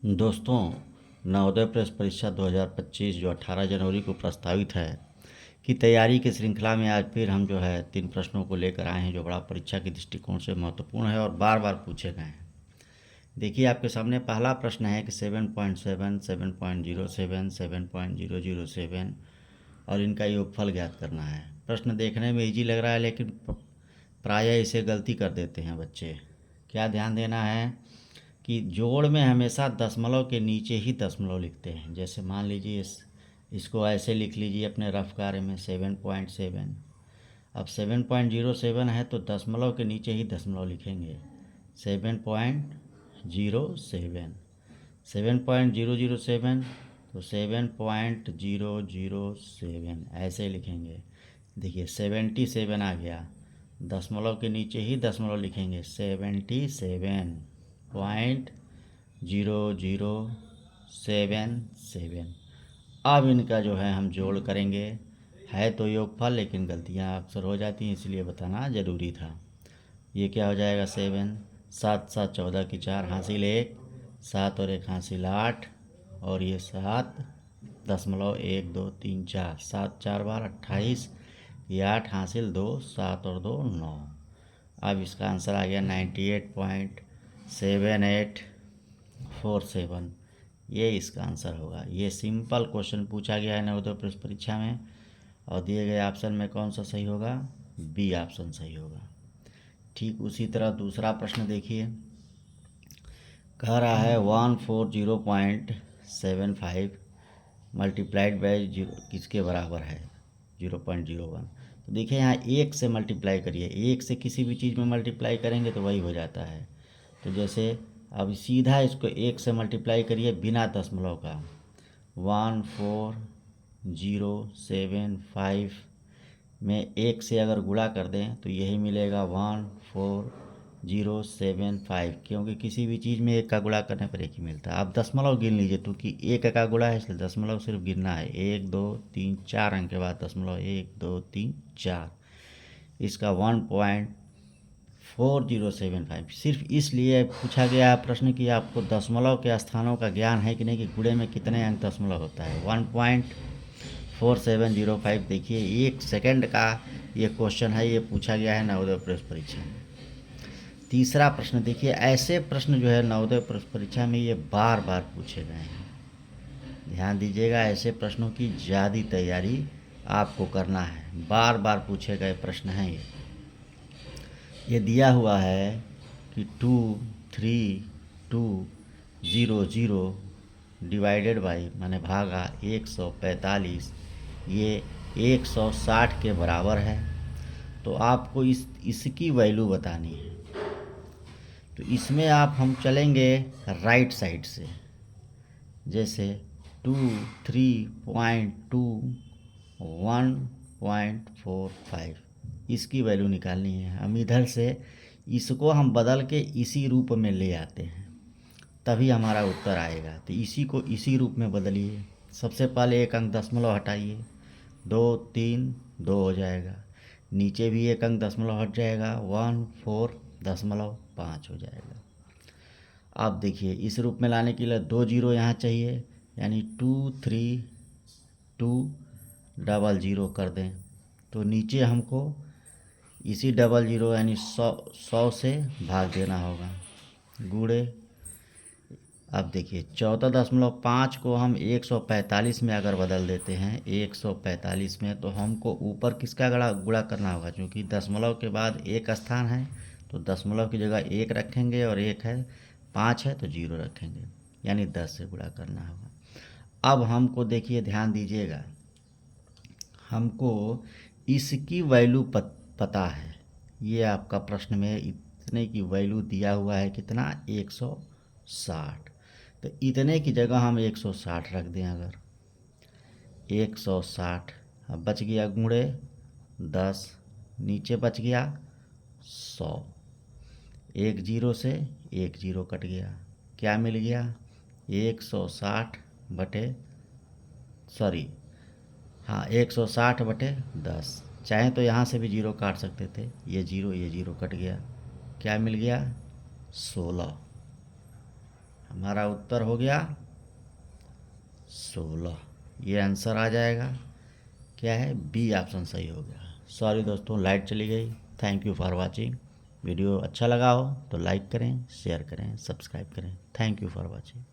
दोस्तों, नवोदय प्रवेश परीक्षा 2025 जो 18 जनवरी को प्रस्तावित है की तैयारी की श्रृंखला में आज फिर हम जो है 3 प्रश्नों को लेकर आए हैं जो बड़ा परीक्षा के दृष्टिकोण से महत्वपूर्ण है और बार बार पूछे गए हैं। देखिए, आपके सामने पहला प्रश्न है कि 7.7, 7.07, 7.007 और इनका योगफल ज्ञात करना है। प्रश्न देखने में इजी लग रहा है, लेकिन प्रायः इसे गलती कर देते हैं बच्चे। क्या ध्यान देना है कि जोड़ में हमेशा दशमलव के नीचे ही दशमलव लिखते हैं। जैसे मान लीजिए इसको ऐसे लिख लीजिए अपने रफ कार्य में 7.7। अब 7.07 है तो दशमलव के नीचे ही दशमलव लिखेंगे 7.07। 7.007 तो 7.007 ऐसे लिखेंगे। देखिए 77 आ गया, दशमलव के नीचे ही दशमलव लिखेंगे 77.0077। अब इनका जो है हम जोड़ करेंगे। है तो योगफल, लेकिन गलतियां अक्सर हो जाती हैं, इसलिए बताना ज़रूरी था। ये क्या हो जाएगा 7, 7 7 14 की 4 हासिल 1, 7 और 1 हासिल 8, और ये 7.123 7 4 बार 28, ये 8 हासिल 2, 7 और 2 9। अब इसका आंसर आ गया 98.7847। ये इसका आंसर होगा। ये सिंपल क्वेश्चन पूछा गया है नवोदय प्रवेश परीक्षा में, और दिए गए ऑप्शन में कौन सा सही होगा? बी ऑप्शन सही होगा। ठीक उसी तरह दूसरा प्रश्न देखिए, कह रहा है 140.75 मल्टीप्लाइड बाई 0 किसके बराबर है? 0.01। तो देखिए यहाँ 1 से मल्टीप्लाई करिए, 1 से किसी भी चीज़ में मल्टीप्लाई करेंगे तो वही हो जाता है। तो जैसे अब सीधा इसको 1 से मल्टीप्लाई करिए बिना दशमलव का। 14075 में 1 से अगर गुणा कर दें तो यही मिलेगा 14075, क्योंकि किसी भी चीज़ में 1 का गुणा करने पर 1 ही मिलता है। आप दशमलव गिन लीजिए, क्योंकि 1 का गुणा है इसलिए दशमलव सिर्फ गिनना है। 1 2 3 4 अंक के बाद दशमलव 1 2 3 4। इसका 1.4075 सिर्फ इसलिए पूछा गया है प्रश्न कि आपको दशमलव के स्थानों का ज्ञान है कि नहीं, कि गुणे में कितने अंक दशमलव होता है। 1.4705 देखिए 1 सेकंड का ये क्वेश्चन है, ये पूछा गया है नवोदय प्रवेश परीक्षा में। तीसरा प्रश्न देखिए, ऐसे प्रश्न जो है नवोदय प्रवेश परीक्षा में ये बार बार पूछे गए हैं। ध्यान दीजिएगा, ऐसे प्रश्नों की ज़्यादा तैयारी आपको करना है। बार बार पूछे गए प्रश्न हैं ये दिया हुआ है कि 2320 डिवाइडेड बाई माने भागा 145 ये 160 के बराबर है। तो आपको इसकी वैल्यू बतानी है। तो इसमें हम चलेंगे राइट साइड से। जैसे 1.45 इसकी वैल्यू निकालनी है। हम इधर से इसको हम बदल के इसी रूप में ले आते हैं, तभी हमारा उत्तर आएगा। तो इसी को इसी रूप में बदलिए। सबसे पहले एक अंक दशमलव हटाइए, 2 3 2 हो जाएगा। नीचे भी एक अंक दशमलव हट जाएगा, 14.5 हो जाएगा। अब देखिए इस रूप में लाने के लिए 2 जीरो यहाँ चाहिए, यानी 23200 कर दें। तो नीचे हमको इसी 00 यानी 100 से भाग देना होगा, गुणे। अब देखिए 14.5 को हम 145 में अगर बदल देते हैं 145 में, तो हमको ऊपर किसका गुणा करना होगा। क्योंकि दशमलव के बाद एक स्थान है तो दशमलव की जगह 1 रखेंगे, और 1 है 5 है तो 0 रखेंगे, यानी 10 से गुणा करना होगा। अब हमको देखिए ध्यान दीजिएगा, हमको इसकी वैल्यू पता है। ये आपका प्रश्न में इतने की वैल्यू दिया हुआ है, कितना? 160। तो इतने की जगह हम 160 रख दें। अगर 160 अब बच गया गुणे 10, नीचे बच गया 100, 1 जीरो से 1 जीरो कट गया। क्या मिल गया? 160 बटे 10। चाहे तो यहाँ से भी जीरो काट सकते थे, ये जीरो कट गया। क्या मिल गया? 16। हमारा उत्तर हो गया 16। ये आंसर आ जाएगा। क्या है? बी ऑप्शन सही हो गया। सॉरी दोस्तों, लाइट चली गई। Thank you for watching. Video अच्छा लगा हो तो लाइक करें, शेयर करें, सब्सक्राइब करें। Thank you for watching.